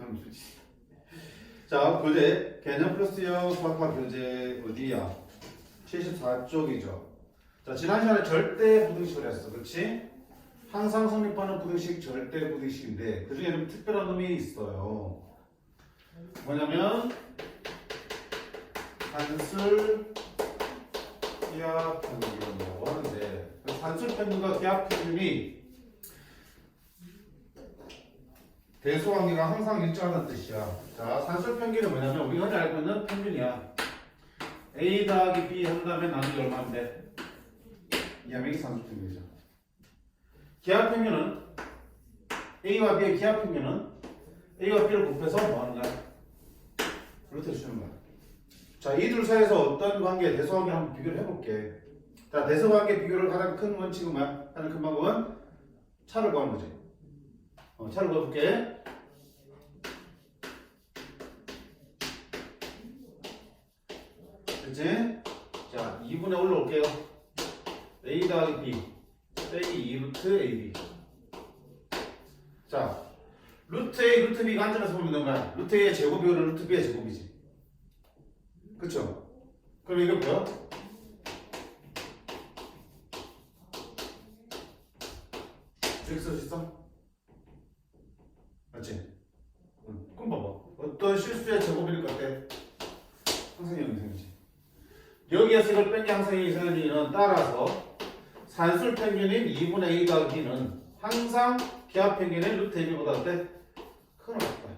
하면 되지. 자, 교재 개념 플러스형 수학과 교재 어디야? 74쪽이죠. 자, 지난 시간에 절대 부등식을 했어. 그렇지? 항상 성립하는 부등식 절대 부등식인데 그 중에 좀 특별한 놈이 있어요. 뭐냐면 산술 기하 평균이라고 하는데 산술 평균과 기하 평균이 대소관계가 항상 일정하다는 뜻이야. 자, 산술 평균은 뭐냐면 우리가 흔히 알고 있는 평균이야. A 더하기 B 한 다음에 나누기 얼마인데? 이 하면 이게 산술 평균이죠. 기하 평균은 A와 B의 기하 평균은 A와 B를 곱해서 뭐 하는 거야? 루트를 주는 거야. 자, 이 둘 사이에서 어떤 관계, 대소관계를 한번 비교를 해볼게. 자, 대소관계 비교를 가장 큰 원칙은 뭐야? 가장 큰 방법은 차를 구하는 거지. 차를 구해볼게. 그치? 자, 2분에 올라올게요. A 더하기 B 빼기 2 루트 AB. 자, 루트 A, 루트 B가 한 점에서 보면 되는 거야. 루트 A의 제곱이고 루트 B의 제곱이지. 그쵸? 그럼 이게 뭐야? 이렇게 쓸 수 있어? 맞지? 그럼 봐봐. 어떤 실수의 제곱일 것 같아? 항상형이 생기지. 여기에서 이걸 뺀 게 항상형이 생기는 따라서 산술 평균인 2분의 A 더하기 B는 항상 기하 평균인 루트 AB보다 어때? 크거나 같다.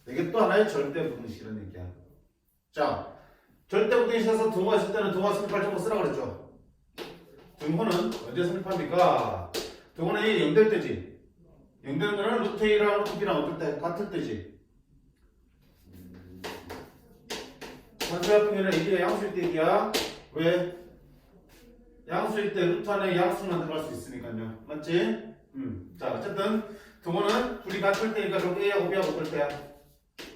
이게 또 하나의 절대 부등식이라는 얘기야. 자, 절대 부등식에서 등호가 있을 때는 등호가 성립할 정도 쓰라고 그랬죠. 등호는 언제 성립합니까? 등호는 A 0될 때지. 0되는 거는 루트 A랑 루트 B랑 어떨 때? 같을 때지. 산술 평균은 AB가 양수일 때 얘기야. 왜? 양수일 때 루트 안에 양수만 들어갈 수 있으니까요. 맞지? 자, 어쨌든 등호는 둘이 같을 때니까 그럼 A하고 B하고 어떨 때야?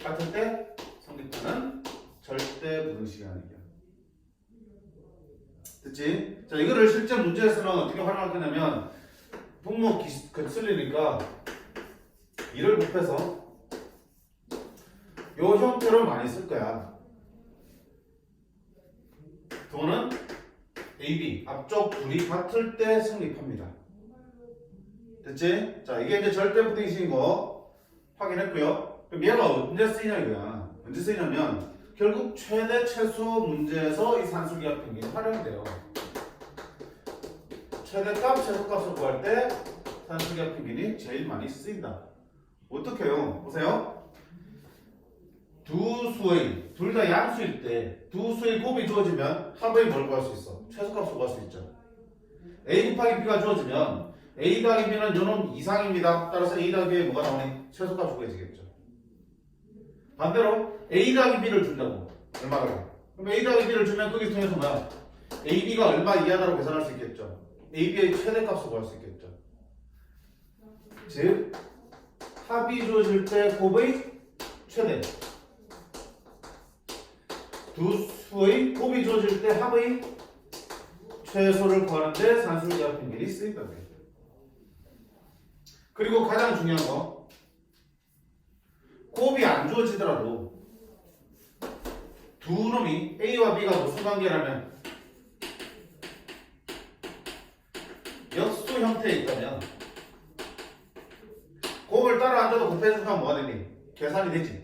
같을 때 성립하는 절대 부등식이라는 얘기야. 됐지? 자, 이거를 실제 문제에서는 어떻게 활용할 거냐면 분모 쓸리니까 이를 곱해서 요 형태로 많이 쓸 거야. 등호는 AB, 앞쪽 둘이 같을 때 성립합니다. 됐지? 자, 이게 이제 절대 부등식인 거 확인했고요. 그럼 얘가 언제 쓰이냐 이거야. 언제 쓰이냐면 결국 최대 최소 문제에서 이 산술기하 평균이 활용돼요. 최대값, 최소값을 구할 때 산술기하 평균이 제일 많이 쓰인다. 어떻게 해요? 보세요. 두 수의, 둘 다 양수일 때 두 수의 곱이 주어지면 합의 뭘 구할 수 있어? 최소값을 구할 수 있죠. A 곱하기 B가 주어지면 A 더하기 B는 요놈 이상입니다. 따라서 A 더하기 B에 뭐가 나오니? 최소값이 구해지겠죠. 반대로 A 더하기 B를 준다고. 얼마라고? 그럼 A 더하기 B를 주면 거기 통해서 뭐야? AB가 얼마 이하다고 계산할 수 있겠죠. AB의 최대값을 구할 수 있겠죠. 즉 합이 주어질 때 곱의 최대, 두 수의 곱이 주어질 때 합의 최소를 구하는데 산술기하 평균이 쓰인다고 해요. 그리고 가장 중요한 거, 곱이 안 주어지더라도 두 놈이 A와 B가 무슨 관계라면 역수 형태에 있다면 곱을 따라 안 줘도 곱해주면 뭐가 되니? 계산이 되지.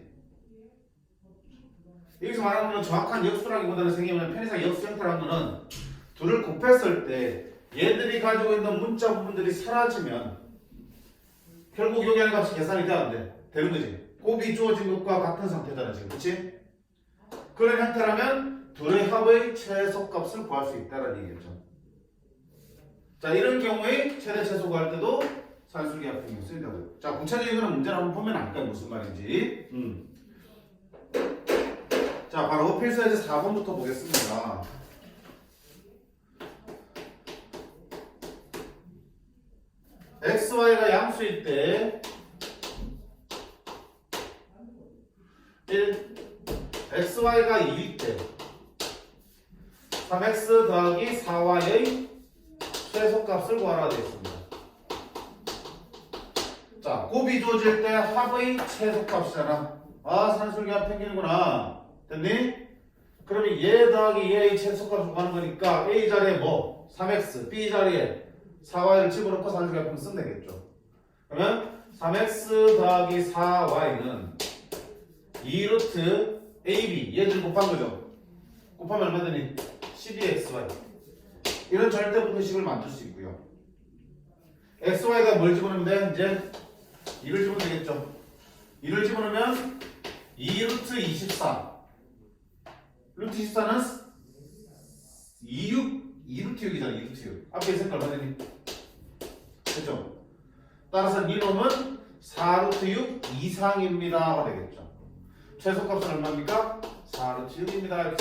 여기서 말하는 건 정확한 역수라기보다는 생기면 편의상 역수 형태라는 거는 둘을 곱했을 때 얘들이 가지고 있는 문자 부분들이 사라지면 결국 여기 하는 값이 계산이 돼야 안 돼? 되는 거지. 곱이 주어진 것과 같은 상태잖아 지금. 그렇지? 그런 형태라면 둘의 합의 최소값을 구할 수 있다는 얘기겠죠. 자, 이런 경우에 최대 최소 구할 때도 산술기하 평균이 쓰인다고요. 자, 구체적인 거는 문제를 한번 보면 알까요? 무슨 말인지. 자, 바로 필수예제 4번부터 보겠습니다. XY가 양수일 때 1, XY가 2일 때 3X 더하기 4Y의 최소값을 구하라 되어 있습니다. 자, 자, 곱이 주어질 때 합의 최소값이잖아. 아, 산술기가 평균이구나. 됐니? 그러면 얘 더하기 얘의 최소값을 구하는 거니까 A 자리에 뭐? 3x, B 자리에 4y를 집어넣고 산술기가 평균 쓰면 되겠죠. 그러면 3x 더하기 4y는 2루트 AB 얘들 곱한 거죠. 곱하면 얼마 되니? 12xy. 이런 절대분식을 만들 수 있고요. xy가 뭘 집어넣으면 돼? 이제 2를 집어넣으면 되겠죠. 2를 집어넣으면 2루트 24. 루트 24는 2루트 6이잖아. 2루트 6. 앞에 있으니까 얼마 되니? 그죠? 따라서 이 놈은 4루트 6 이상입니다가 되겠죠. 최소값은 얼마입니까? 4루트 6입니다.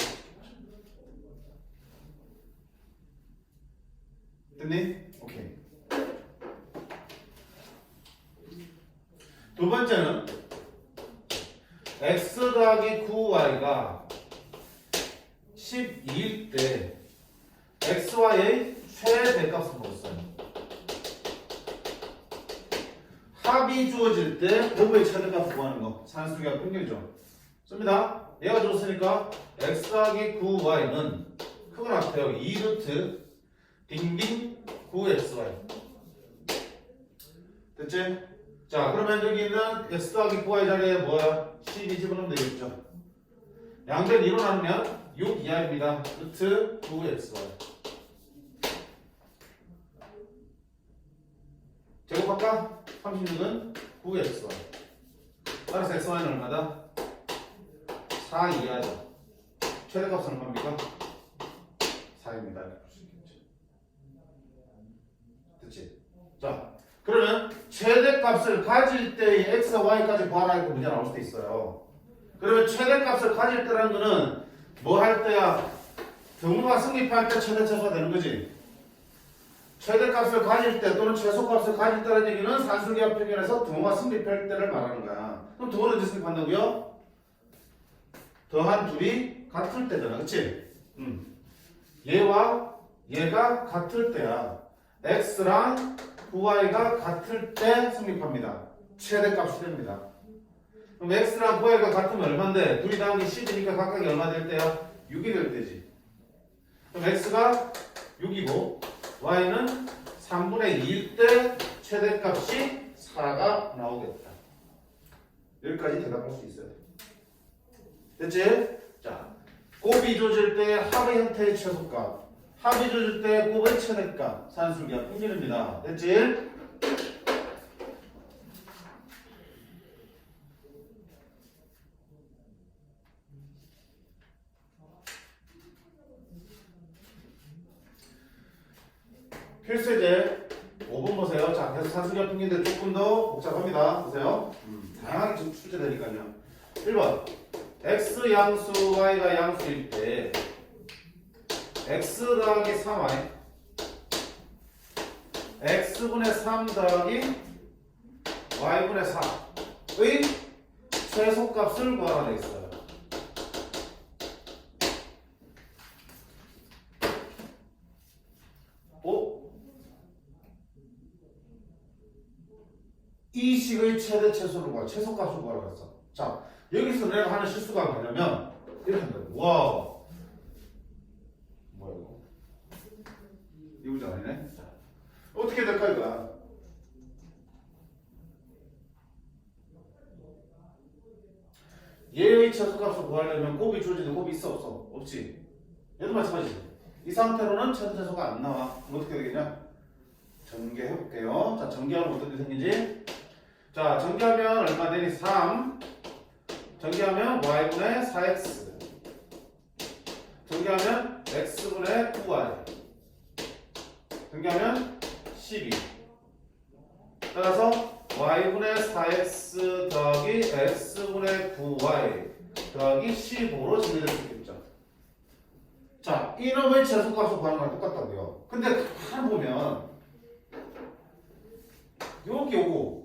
됐니? 오케이. 두 번째는 x 더하기 9y가 12일 때 xy의 최대값을 보았어요. 합이 주어질 때 곱의 최대값을 구하는 거. 산수기가 평균이죠. 씁니다. 얘가 줬으니까 x 더하기 9y는 크고 같아요. 2루트 딩딩 9xy. 됐지? 자, 그러면 여기 있는 x 더하기 9y 자리에 뭐야? 12 집어넣으면 되겠죠. 양변 2로 나누면 6 이하입니다. 루트 9xy. 제곱할까? 36은 9xy. 따라서 xy는 얼마다? 4 이하죠. 최대값은 얼마입니까? 4입니다. 됐지? 자, 그러면 최대값을 가질 때의 x와 y까지 구하라 이렇게 문제 나올 수도 있어요. 그러면 최대값을 가질 때라는 거는 뭐 할 때야? 등호가 성립할 때 최대 최소가 되는 거지. 최대값을 가질 때 또는 최소값을 가질 때라는 얘기는 산술기하 표현에서 등호가 성립할 때를 말하는 거야. 그럼 등호는 어디 성립한다고요? 더한 둘이 같을 때잖아. 그치? 얘와 얘가 같을 때야. x랑 9y가 같을 때 성립합니다. 최대값이 됩니다. 그럼 x랑 9y가 같으면 얼마인데? 둘이 나오기 10이니까 각각이 얼마 될 때야? 6이 될 때지. 그럼 x가 6이고 y는 3분의 2일 때 최대값이 4가 나오겠다. 여기까지 대답할 수 있어요. 됐지? 자, 곱이 조질 때 합의 형태의 최소값, 합이 조질 때 곱의 최대값, 산술기하 평균입니다. 됐지? 필수제 5번 보세요. 자, 계속 산술기하 평균인데 조금 더 복잡합니다. 보세요. 다양하게 지금 출제되니까요. 1번 x 양수 y가 양수일 때 x 더하기 3y x분의 3 더하기 y분의 4의 최소값을 구하라 돼 있어요. 이 식의 최대 최소를 구하, 최소값을 구하라 그랬어. 자, 여기서 내가 하는 실수가 뭐냐면 이렇게 한다. 와, 뭐야 이거? 이 문제 아니네. 자, 어떻게 될까 이거야? 얘의 최소값을 구하려면 곱이 주어지는데 곱이 있어 없어? 없지. 얘도 마찬가지지. 이 상태로는 최대 최소가 안 나와. 그럼 어떻게 되겠냐? 전개해 볼게요. 자, 전개하면 어떻게 생기지? 자, 전개하면 얼마 되니? 3. 전개하면 y분의 4x. 전개하면 x분의 9y. 전개하면 12. 따라서 y분의 4x 더하기 x분의 9y 더하기 15로 정리될 수 있겠죠. 자, 이놈의 최소값을 구하는 거랑 똑같다고요. 근데 가만 보면 여기 오고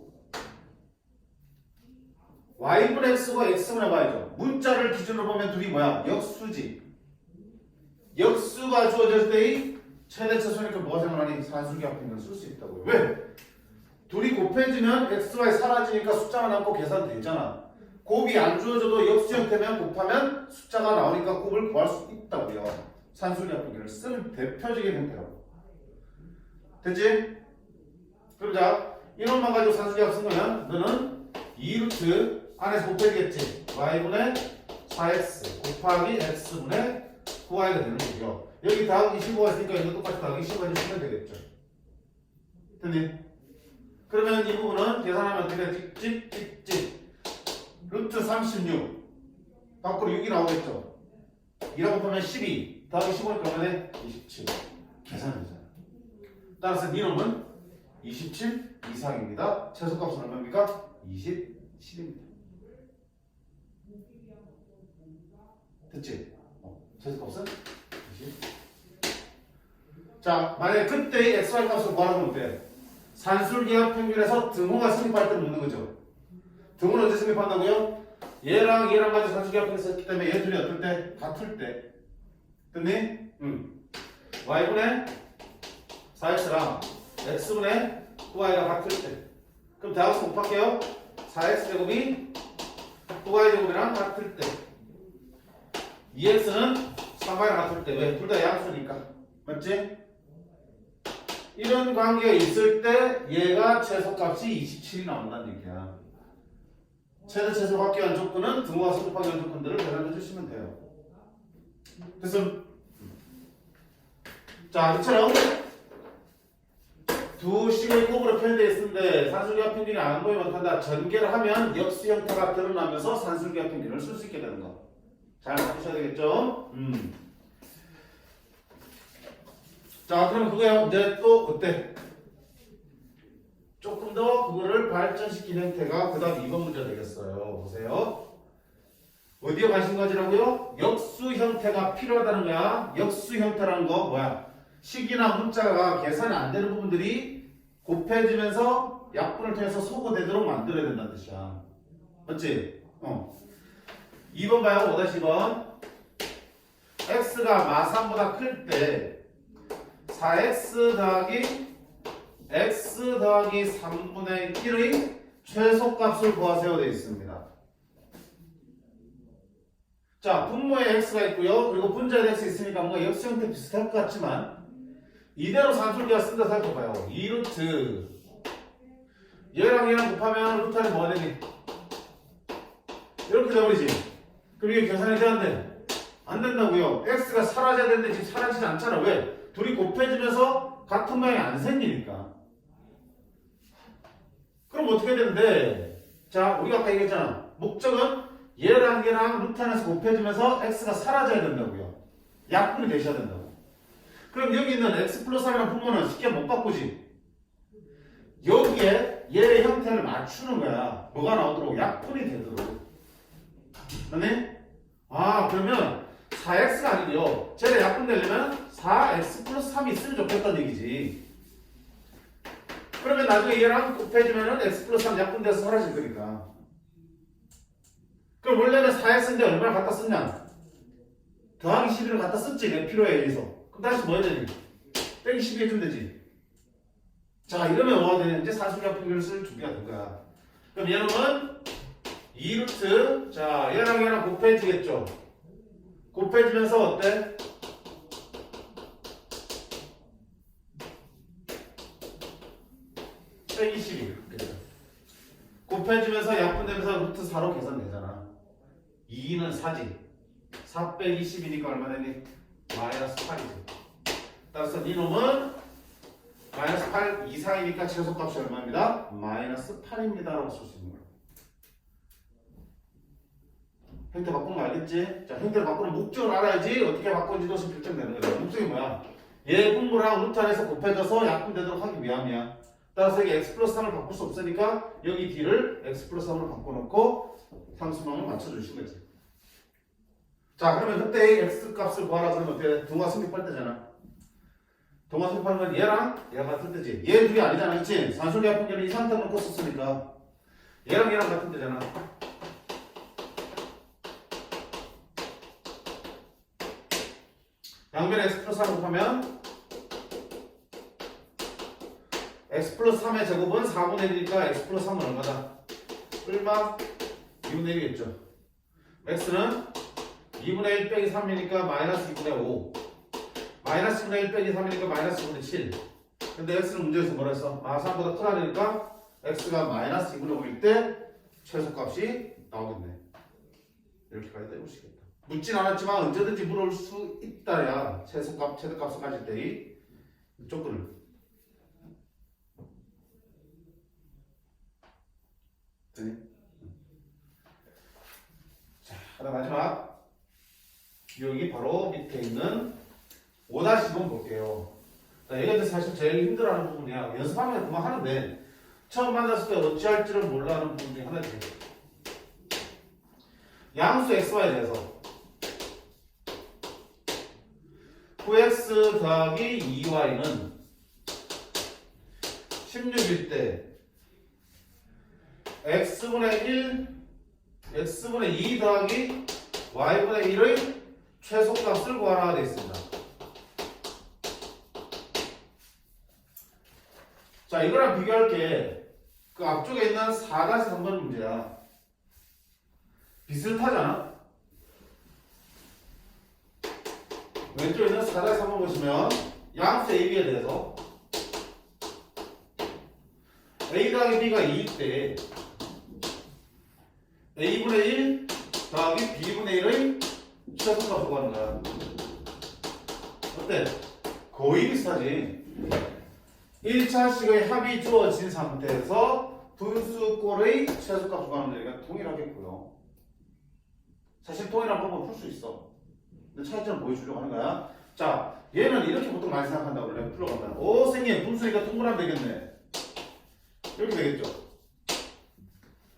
y분의 x가 x분의 y죠. 문자를 기준으로 보면 둘이 뭐야? 역수지. 역수가 주어질 때의 최대 최소니까 뭐가 생각나니? 산술기하 평균을 쓸 수 있다고요. 왜? 둘이 곱해지면 xy 사라지니까 숫자가 남고 계산되잖아. 곱이 안 주어져도 역수 형태면 곱하면 숫자가 나오니까 곱을 구할 수 있다고요. 산술계 합평균을 쓰는 대표적인 형태라고. 됐지? 그럼 자, 이놈만 가지고 산술계 합 쓴 거면 너는 2루트 안에서 곱해지겠지. y분의 4x 곱하기 x분의 9y가 되는 거죠. 여기 다음 25가 있으니까 이거 똑같이 더하기 15가 주시면 되겠죠. 됐니? 그러면 이 부분은 계산하면 어떻게 돼? 찍찍찍찍 루트 36 밖으로 6이 나오겠죠. 2라고 보면 12 더하기 15니까 얼마네? 27 계산되잖아. 따라서 니놈은 27 이상입니다. 최소값은 얼마입니까? 27입니다. 됐지? 최소값은 20. 자, 만약에 그때의 xy 값을 구하라면 어때? 산술계합 평균에서 등호가 성립할 때는 묻는 거죠. 등호는 언제 성립한다고요? 얘랑 가지고 산술계합 평균에서 했기 때문에 얘 둘이 어떨 때? 같을 때. 됐니? y분의 4x랑 x분의 9y가 같을 때. 그럼 대학에서 곱할게요. 4x 제곱이 9y 제곱이랑 같을 때. 2x는 3y랑 같을 때. 왜? 둘 다 양수니까. 맞지? 이런 관계가 있을 때 얘가 최소값이 27이 나온다는 얘기야. 최소 받기 위한 조건은 등호가 성립하기 위한 조건들을 계산해 주시면 돼요. 됐음? 자, 이처럼 두 식의 곱으로 표현되어 있는데 산술계합 평균이 안 보이면 어떡한다? 전개를 하면 역수 형태가 드러나면서 산술계합 평균을 쓸 수 있게 되는 거. 잘 맞추셔야 되겠죠? 자, 그럼 그거야 이제 또 어때? 조금 더 그거를 발전시킨 형태가 그 다음 2번 문제 되겠어요. 보세요. 어디에 관심 가지라고요? 역수 형태가 필요하다는 거야. 역수 형태라는 거 뭐야? 식이나 문자가 계산이 안 되는 부분들이 곱해지면서 약분을 통해서 소거되도록 만들어야 된다는 뜻이야. 맞지? 2번 봐요. 5-2번. x가 마3보다 클 때 4x 더하기 x 더하기 3분의 1의 최소값을 구하세요 되어 있습니다. 자, 분모에 x가 있고요. 그리고 분자에 x 있으니까 뭔가 역수 형태 비슷할 것 같지만 이대로 산술계가 쓴다 생각해봐요. 2루트 얘랑 곱하면 루트 안에 뭐가 되니? 이렇게 돼버리지. 그럼 이게 계산이 돼야 안 돼? 안 된다고요. x가 사라져야 되는데 지금 사라지지 않잖아. 왜? 둘이 곱해지면서 같은 모양이 안 생기니까. 그럼 어떻게 되는데? 자, 우리가 아까 얘기했잖아. 목적은 얘랑 루트 안에서 곱해지면서 x가 사라져야 된다고요. 약분이 되셔야 된다고. 그럼 여기 있는 x 플러스 3이라는 분모는 쉽게 못 바꾸지. 여기에 얘의 형태를 맞추는 거야. 뭐가 나오도록? 약분이 되도록. 맞네? 아, 그러면 4x가 아니고요. 쟤를 약분 되려면 4x 플러스 3이 있으면 좋겠다는 얘기지. 그러면 나중에 얘랑 곱해주면은 x 플러스 3 약분돼서 사라질 거니까. 그럼 원래는 4x인데 얼마나 갖다 썼냐? 더하기 11을 갖다 썼지. 내 필요에 의해서. 그럼 다시 뭐 해야 되니? 빼기 12 해주면 되지. 자, 이러면 뭐가 되냐? 이제 산술계합 평균을 쓸 준비가 된 거야. 그럼 얘는 2루트. 자, 얘랑 곱해지겠죠? 곱해지면서 어때? 빼기 12. 곱해지면서 약분되면서 루트 4로 계산되잖아. 2는 4지. 4 빼기 10이니까 얼마 되니? 마이너스 8이지. 따라서 니놈은 마이너스 8 이상이니까 최소값이 얼마입니다? 마이너스 8입니다. 라고 쓸 수 있는 거야. 형태 바꾸는 거 알겠지? 자, 형태를 바꾸는 목적을 알아야지 어떻게 바꾸는지도 결정되는 거야. 목적이 뭐야? 얘 분모랑 루트 안에서 곱해져서 약분되도록 하기 위함이야. 따라서 여기 x 플러스 3을 바꿀 수 없으니까 여기 d를 x 플러스 3으로 바꿔놓고 상수망을 맞춰주신 거지. 자, 그러면 그때 x 값을 구하라 그러면 어떻게 돼? 등호가 성립할 때잖아. 등호가 성립하는 건 얘랑 얘가 같은 때지. 얘 둘이 아니잖아. 그치? 산술계합 평균을 이 상태 놓고 썼으니까 얘랑 같은 때잖아. 양변에 x 플러스 3을 곱하면 x 플러스 3의 제곱은 4분의 1이니까 x 플러스 3은 얼마다? 얼마? 2분의 1이겠죠. x는 2분의 1 빼기 3이니까 마이너스 2분의 5. 마이너스 2분의 1 빼기 3이니까 마이너스 2분의 7. 근데 x는 문제에서 뭐라 했어? 3보다 크다니까 x가 마이너스 2분의 5일 때 최소값이 나오겠네. 이렇게까지 떼보시겠다. 묻진 않았지만 언제든지 물어올 수 있다야 최소값, 최대값을 가질 때의 조건을. 되니? 자, 그다음 마지막 여기 바로 밑에 있는 5-1번 볼게요. 자, 얘가 사실 제일 힘들어하는 부분이야. 연습하면 그만 하는데 처음 만났을 때 어찌할지를 몰라하는 부분 중에 하나지. 양수 xy에 대해서 9x 더하기 2y는 16일 때 x분의 1, x분의 2 더하기 y분의 1의 최소값을 구하라가 되어 있습니다. 자, 이거랑 비교할 게 그 앞쪽에 있는 4-3번 문제야. 비슷하잖아? 왼쪽에 있는 4-3번 보시면 양수 AB에 대해서 A 더하기 B가 2일 때 A분의 1 더하기 B분의 1의 최소값을 구하는 거야. 어때? 거의 비슷하지? 1차식의 합이 주어진 상태에서 분수꼴의 최소값을 구하는 얘기가 동일하겠고요. 사실 동일한 방법을 풀 수 있어. 근데 차이점을 보여주려고 하는 거야. 자, 얘는 이렇게 보통 많이 생각한다고 그래. 풀어간다. 오, 선생님, 분수니까 동그라미 되겠네. 이렇게 되겠죠.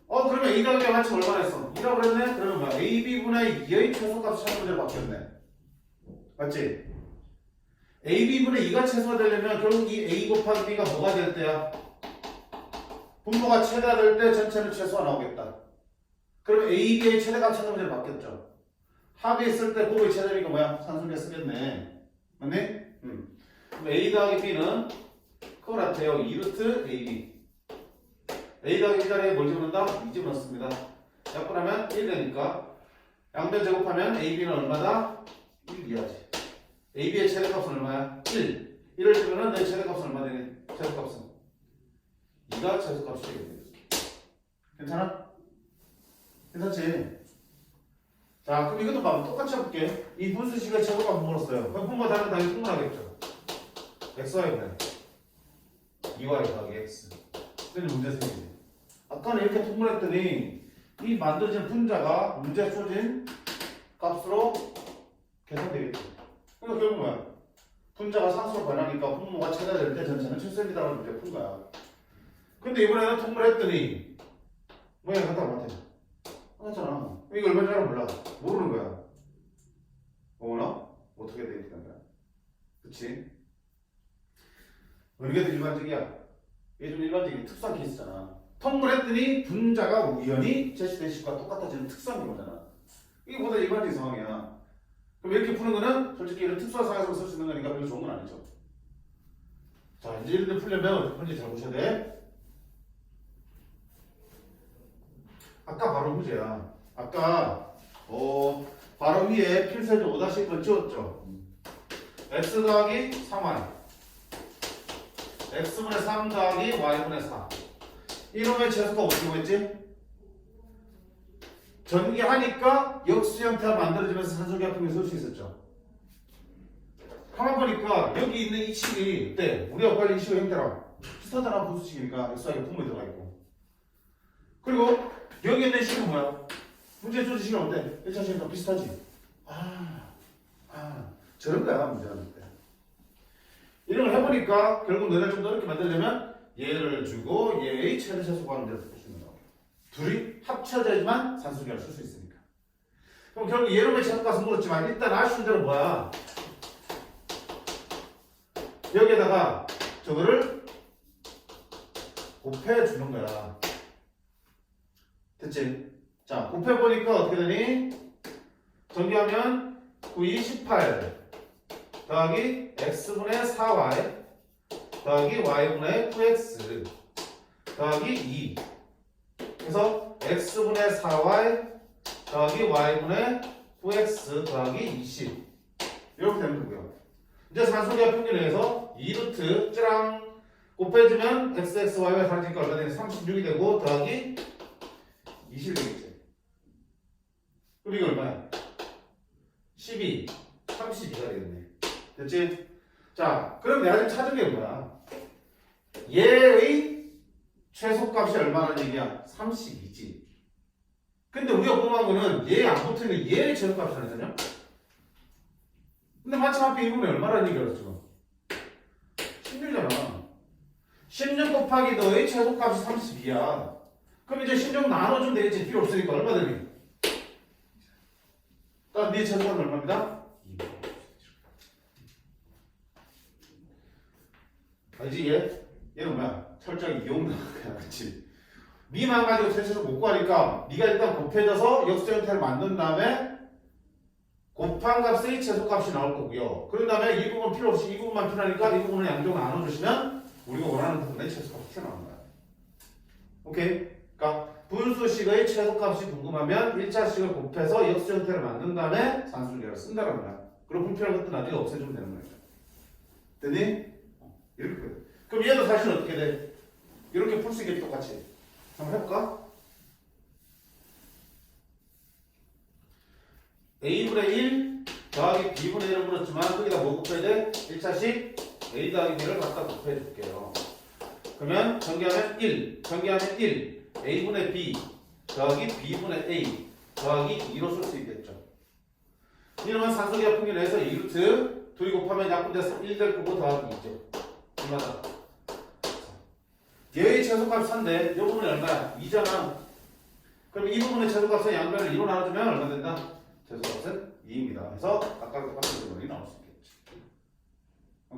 그러면 A 더하기 같이 얼마나 했어? 2라고 그랬네? 그러면 뭐야? AB분의 2의 최소값 찾는 문제로 바뀌었네. 맞지? AB분의 2가 최소가 되려면 결국 이 A 곱하기 B가 뭐가 될 때야? 분모가 최대화될 때 전체는 최소가 나오겠다. 그러면 AB의 최대값 찾는 문제로 바뀌었죠. 합이 있을 때 곱의 최대니까 뭐야? 산술계 쓰겠네. 맞니? 그럼 A 더하기 B는 그거 같아요. 2루트 AB. A 더하기 B 자리에 뭘 집어넣는다? 2 집어넣습니다. 약분하면 1 되니까 양변 제곱하면 AB는 얼마다? 1 이하지. AB의 최대값은 얼마야? 1. 1을 주면은 내 최대값은 얼마 되니? 최소값은 2가 최소값이 되겠네. 괜찮아? 괜찮지? 자, 그럼 이것도 봐. 똑같이 해볼게. 이 분수식의 최소값 물었어요. 그럼 분모가 다르면 당연히 통분하겠죠. xy분의 2y 더하기 x. 그게 문제 생기지. 아까는 이렇게 통분했더니 이 만들어진 분자가 문제에 주어진 값으로 계산되겠죠. 그러니까 결국 뭐야? 분자가 상수로 변하니까 분모가 최대될 때 전체는 최소입니다라는 문제를 푼 거야. 근데 이번에는 통분했더니 모양이 같다 같아. 맞잖아. 이거 얼마인지 알아 몰라. 모르는 거야. 어머나? 어떻게 되겠다는 거야? 그치? 어느 게 더 일반적이야? 이게 좀 일반적인 특수한 케이스잖아. 통분했더니 분자가 우연히 제시된 식과 똑같아지는 특수한 경우잖아. 이게 보다 일반적인 상황이야. 그럼 이렇게 푸는 거는 솔직히 이런 특수한 상황에서 쓸 수 있는 거니까 별로 좋은 건 아니죠. 자, 이제 이런 데 풀려면 문제 잘 보셔야 돼. 아까 바로 문제야. 아까 바로 위에 필수적 5-1번 지웠죠. x 더하기 3y x분의 3 더하기 y분의 4 이놈의 최소가 어떻게 보였지? 전개하니까 역수 형태가 만들어지면서 산소계합형을 쓸 수 있었죠. 가만 보니까 여기 있는 이 식이 어때? 우리가 관리 이 식의 형태랑 비슷하잖아. 분수식이니까 xy가 분모에 들어가 있고. 그리고 여기 있는 식은 뭐야? 문제에 주어진 식은 어때? 1차 식이랑 비슷하지? 저런 거야 문제는. 이런 걸 해보니까 결국 너네 좀 더 어렵게 만들려면 얘를 주고 얘의 최대 최소 구하는 데를 쓸 수 있는 거야. 둘이 합쳐져야지만 산수계를 쓸 수 있으니까. 그럼 결국 얘로의 최소값은 물었지만 일단 아쉬운 대로 뭐야? 여기에다가 저거를 곱해주는 거야. 됐지? 자, 곱해보니까 어떻게 되니? 전개하면 9, 2, 18 더하기 x분의 4y 더하기 y분의 9x 더하기 2. 그래서 x분의 4y 더하기 y분의 9x 더하기 20. 이렇게 되는 거고요. 이제 산술기하 평균에서 2루트 찌랑 곱해주면 xxyy 사라지니까 얼마 되냐? 36이 되고 더하기 20이 되겠지. 그럼 이게 얼마야? 12, 32가 되겠네. 됐지? 자, 그럼 내가 지금 찾은 게 뭐야? 얘의 최소값이 얼마나 얘기야? 32지. 근데 우리가 궁금한 거는 얘 안 붙으면 얘의 최소값이 아니잖아? 근데 마침 앞에 이분이 얼마라는 얘기를 했어? 16이잖아. 16 곱하기 너의 최소값이 32야. 그럼 이제 16 나눠주면 되겠지. 필요 없으니까 얼마 되니? 딱 네 최소값은 얼마입니다? 2. 알지 얘? 얘는 뭐야? 철저하게 이용당한 거야. 그치? 미만 가지고 최소를 못 구하니까 네가 일단 곱해져서 역수적 형태를 만든 다음에 곱한 값의 최소값이 나올 거고요. 그런 다음에 이 부분 필요 없이 이 부분만 필요하니까 이 부분을 양쪽을 나눠주시면 우리가 원하는 부분의 최소값이 튀어나오는 거야. 오케이? 그러니까 분수식의 최소값이 궁금하면 1차식을 곱해서 역수적 형태를 만든 다음에 산술계를 쓴다는 거야. 그럼 불필요한 것도 나중에 없애주면 되는 거야. 됐니? 이렇게 돼. 그럼 얘도 사실 어떻게 돼? 이렇게 풀 수 있겠지 똑같이. 한번 해볼까? a분의 1 더하기 b분의 1을 물었지만 거기다 뭐 곱해야 돼? 1차식 a 더하기 b를 갖다 곱해 줄게요. 그러면 전개하면 1, 전개하면 1 a분의 b 더하기 b분의 a 더하기 2로 쓸 수 있겠죠. 이러면 산술기하 평균에서 2루트 둘이 곱하면 약분돼서 1 될 거고 더하기 2죠. 얼마다? 얘의 최소값이 3인데 이 부분이 얼마야? 2잖아. 그럼 이 부분의 최소값은 양변을 2로 나눠주면 얼마 된다? 최소값은 2입니다. 그래서 아까 똑같은 부분이 나올 수 있겠지.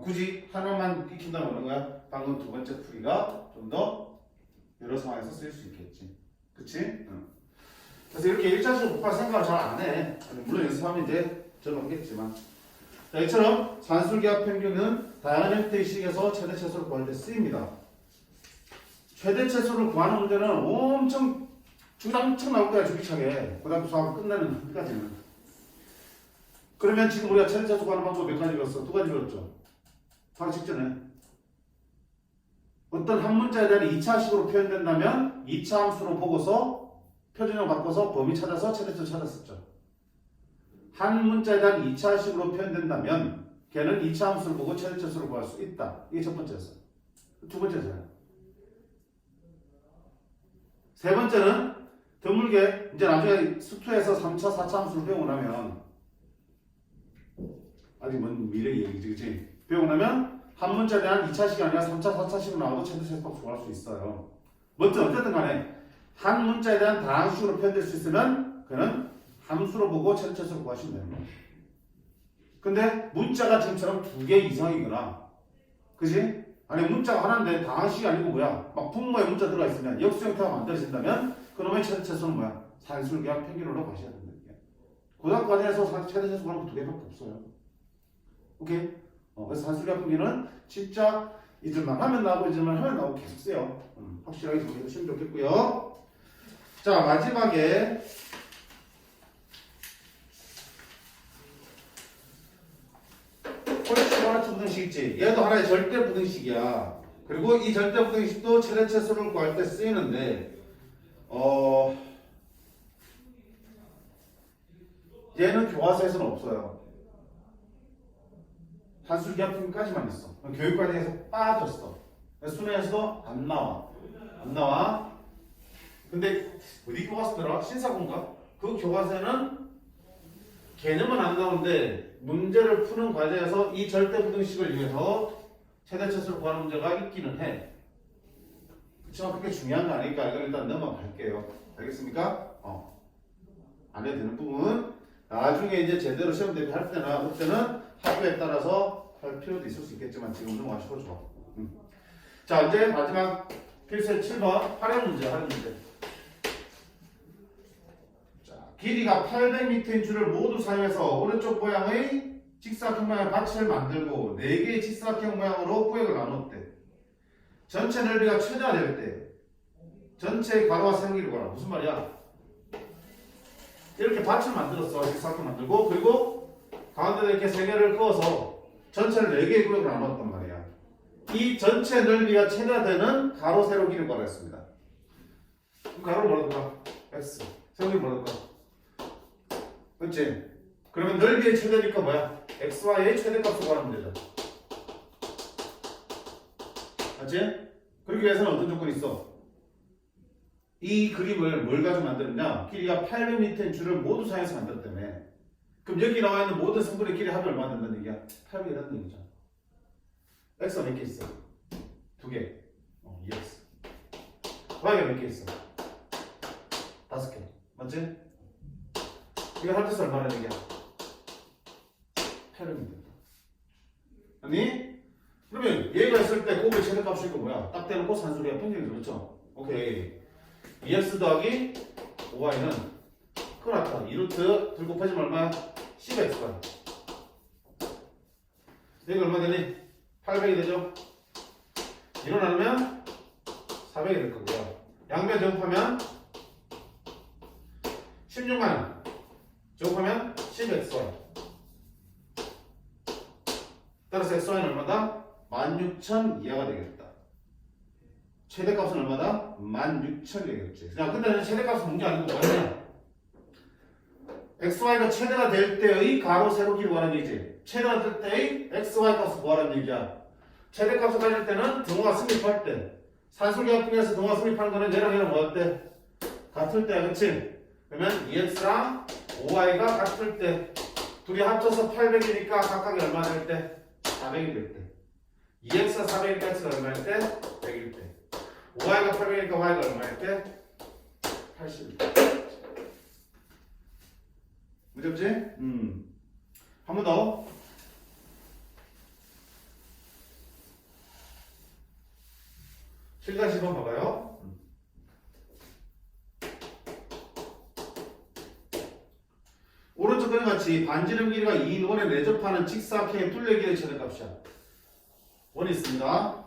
굳이 하나만 익힌다면 어느 거야? 방금 두 번째 풀이가 좀 더 여러 상황에서 쓸 수 있겠지. 그치? 응. 그래서 이렇게 1차식으로 곱할 생각을 잘 안 해. 물론 연습하면 이제 적용하겠지만. 자, 이처럼 산술기하 평균은 다양한 형태의 식에서 최대 최소를 구할 때 쓰입니다. 최대 최소를 구하는 문제는 엄청 주장창 나올 거야, 주기차게. 고등학교 수학 끝나는 끝까지는. 그러면 지금 우리가 최대 최소 구하는 방법 몇 가지 배웠어? 2가지 배웠죠? 바로 직전에. 어떤 한 문자에 대한 2차식으로 표현된다면 2차 함수로 보고서 표준형 바꿔서 범위 찾아서 최대 최소 찾았었죠. 한 문자에 대한 2차식으로 표현된다면 걔는 2차 함수를 보고 최대 최소를 구할 수 있다. 이게 첫 번째였어. 두 번째잖아요. 세 번째는 드물게 이제 나중에 수투에서 3차, 4차 함수를 배우고 나면 아직 먼 미래 얘기지, 그치? 배우고 나면 한 문자에 대한 2차식이 아니라 3차, 4차식으로 나와도 최대 최소값을 구할 수 있어요. 어쨌든 간에 한 문자에 대한 다항식으로 표현될 수 있으면 그는 함수로 보고 최대 최소를 구하시면 되는 거예요. 근데 문자가 지금처럼 2개 이상이거나 그치? 아니 문자가 하나인데 다항식이 아니고 뭐야? 막 분모에 문자 들어가 있으면 역수 형태가 만들어진다면 그놈의 최대 최소는 뭐야? 산술계하 평균으로 가셔야 된다. 고등학교 과정에서 최대 최소 구하는 거 2개밖에 없어요. 오케이? 그래서 산술계하 평균은 진짜 이들만 하면 나오고 이들만 하면 나오고 계속 써요. 확실하게 정리해주시면 좋겠고요. 자, 마지막에 홀수원화치 부등식 있지? 얘도 하나의 절대 부등식이야. 그리고 이 절대 부등식도 최대 최소를 구할 때 쓰이는데 얘는 교과서에서는 없어요. 산술기하 평균까지만 있어. 교육과정에서 빠졌어. 수능에서도 안 나와. 근데 어디 교과서더라? 신사고인가? 그 교과서에는 개념은 안 나오는데 문제를 푸는 과정에서 이 절대 부등식을 이용해서 최대 최소를 구하는 문제가 있기는 해. 그렇지만 그렇게 중요한 거 아니니까 이건 일단 넘어갈게요. 알겠습니까? 안 해도 되는 부분. 나중에 이제 제대로 시험 대비할 때나 그때는 학교에 따라서 할 필요도 있을 수 있겠지만 지금 넘어가시고 좋아. 자, 이제 마지막 필수 7번 활용 문제. 자, 길이가 800m인 줄을 모두 사용해서 오른쪽 모양의 직사각형 모양의 받침을 만들고 4개의 직사각형 모양으로 구획을 나눴대. 전체 넓이가 최대화 될 때 전체 가로와 세로기를 구하라. 무슨 말이야? 이렇게 밭을 만들었어. 이렇게 싹도 만들고 그리고 가운데에 이렇게 세 개를 그어서 전체를 4개의 구역으로 나눴단 말이야. 이 전체 넓이가 최대화되는 가로 세로기를 구하라 했습니다. 그럼 가로를 뭐라 둘까? x. 세로기를 뭐라 둘까? 그렇지? 그러면 넓이의 최대니까 뭐야? xy의 최대값을 구하면 되죠. 맞지? 그러기 위해서는 어떤 조건이 있어? 이 그림을 뭘 가지고 만드느냐? 길이가 800m인 줄을 모두 사용해서 만들었다며. 그럼 여기 나와 있는 모든 성분의 길이 합이 얼마 된다는 얘기야? 800이라는 얘기죠. x가 몇 개 있어? 2개. 2x. y가 몇 개 있어? 5개. 맞지? 이거 합쳐서 얼마나 얘기야? 800m. 아니? 그러면 얘가 있을 때 곱의 최대값이 있고 뭐야? 딱 대놓고 산술이야. 평균이 그렇죠? 오케이. 2x 더하기 5y는 큰일 났다. 2루트 둘 곱해지면 얼마야? 10x야. 여기 얼마 되니? 800이 되죠? 이로 나누면 400이 될 거고요. 양변 제곱하면 16만원. 제곱하면 10xy. 따라서 xy는 얼마다? 16,000 이하가 되겠다. 최대값은 얼마다? 16,000이 되겠지. 자, 근데 최대값은 문제 아니고 뭐냐? xy가 최대가 될 때의 가로 세로기를 구하는 얘기지. 최대가 될 때의 xy 값을 구하라는 얘기야. 최대값을 가질 때는 등호가 성립할 때. 산술계합분에서 등호가 성립하는 거는 얘랑 얘랑 뭐 할 때? 같을 때야, 그치? 그러면 2x랑 5y가 같을 때 둘이 합쳐서 800이니까 각각이 얼마 될 때? 400이 될 때. 2x가 400이니까 x가 얼마일 때? 100일 때. 5y가 800이니까 y가 얼마일 때? 80일 때. 문제 없지? 한 번 더. 실간 10번 봐봐요. 오른쪽 그림 같이 반지름 길이가 2인 원에 내접하는 직사각형의 둘레 길이의 최대값이야. 원이 있습니다.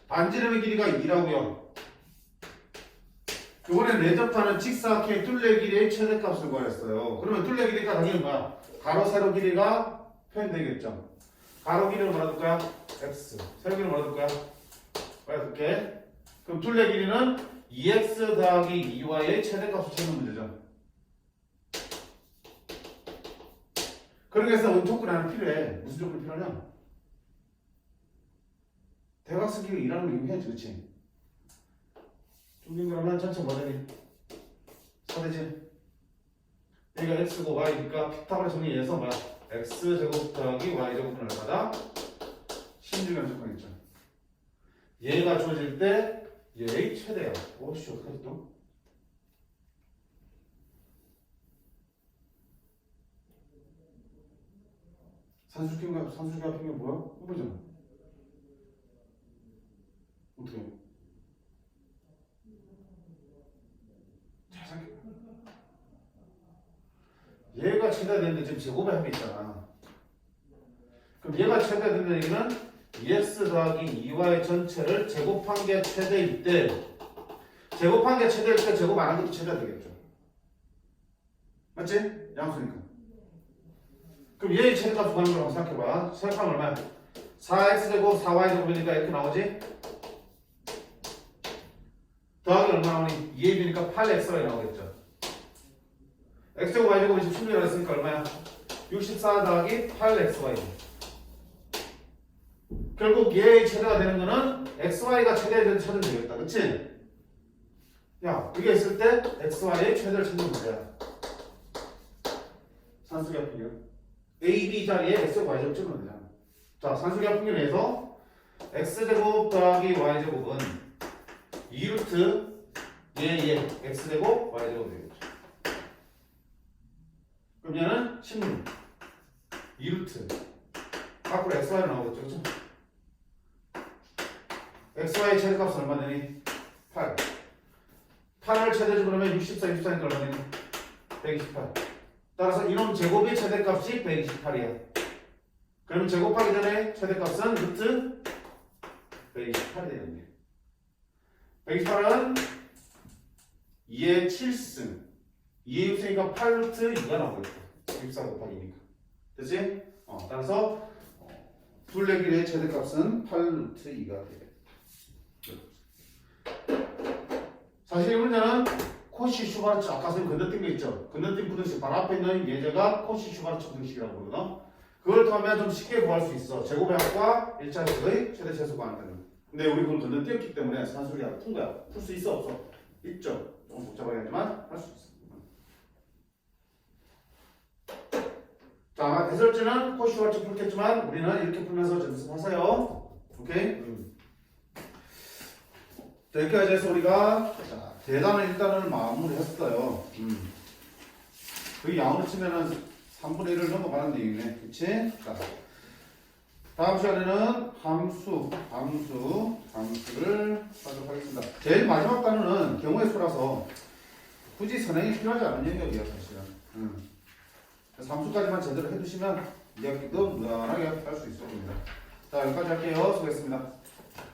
반지름의 길이가 2라고요. 이번에 내접하는 직사각형의 둘레 길이의 최대값을 구하였어요. 그러면 둘레 길이가 당연히 뭐야? 가로 세로 길이가 표현되겠죠. 가로 길이를 뭐라 둘까요? x. 세로 길이를 뭐라 둘까요? 뭐라 둘게? 그럼 둘레 길이는 2x 더하기 2y의 최대값을 찾는 문제죠. 그러기 위해서 원조건이 하나 필요해. 무슨 조건이 필요하냐? 대각선 길이 일하는 걸 이용해야지, 그치? 중경그라면 전체 모델이 4대지. 여기가 x고 y니까 피타고라 정리해서 뭐야? x제곱 더하기 y제곱은 얼마다? 16의 조건이죠. 얘가 주어질 때 얘의 최대야. 오씨, 어떡하지 또? 산수식인가? 산수식 합인 게 뭐야? 해보잖아. 어떻게 해? 잘 생겨. 얘가 최대되는데 지금 제곱의 합이 있잖아. 그럼 얘가 최대되는 얘기는 2x 더하기 2y 전체를 제곱한 게 최대일 때, 제곱한 게 최대일 때 제곱 안 한 것도 최대가 되겠죠. 맞지? 양수니까. 그럼 얘의 최대값 구하는 거라고 생각해봐. 생각하면 얼마야? 4x제곱 4y제곱이니까 이렇게 나오지? 더하기 얼마 나오니? 2ab니까 8xy 나오겠죠. x제곱 y제곱 16이라고 했으니까 얼마야? 64 더하기 8xy. 결국 얘의 최대가 되는 거는 xy가 최대를 찾으면 되겠다. 그치? 야, 이게 있을 때 xy의 최대를 찾는 문제야. 산수기 합평균. a, b 자리에 x제곱 y제곱 찍으면 되잖아. 자, 산수기 합평균에서 x제곱 더하기 y제곱은 2루트 얘 x제곱 y제곱 되겠죠. 그럼 얘는 16 2루트 밖으로 xy로 나오겠죠. 그렇죠? xy의 최대값은 얼마 되니? 8 8을 최대지 그러면 64, 64니까 얼마 되니? 128. 따라서 이놈 제곱의 최대값이 128이야. 그러면 제곱하기 전에 최대값은 루트 128이 되겠네. 128은 2의 7승. 2의 6승이니까 8루트 2가 나오겠다. 14 곱하기니까. 됐지? 따라서 둘레길의 최대값은 8루트 2가 되겠다. 사실 이 문제는 코시 슈바르츠 아까 선생님 건너뛴 거 있죠? 건너뛴 부등식 바로 앞에 있는 예제가 코시 슈바르츠 부등식이라고 부르거든. 그걸 통하면 좀 쉽게 구할 수 있어. 제곱의 합과 1차식의 최대 최소 구하는. 근데 우리 그걸 건너뛰었기 때문에 산술이야 푼 거야. 풀 수 있어 없어? 있죠. 조금 복잡하긴 하지만 할 수 있어. 자, 해설지는 코시 슈바르츠 풀겠지만 우리는 이렇게 풀면서 연습하세요. 오케이? 자, 여기까지 해서 우리가 대단을 일단은 마무리했어요. 그 양으로 치면은 3분의 1을 넘어가는 얘기네. 그치? 자, 다음 시간에는 함수를 하도록 하겠습니다. 제일 마지막 단어는 경우의 수라서 굳이 선행이 필요하지 않은 영역이에요, 사실은. 함수까지만 제대로 해두시면 이야기도 무난하게 할 수 있을 겁니다. 자, 여기까지 할게요. 수고했습니다.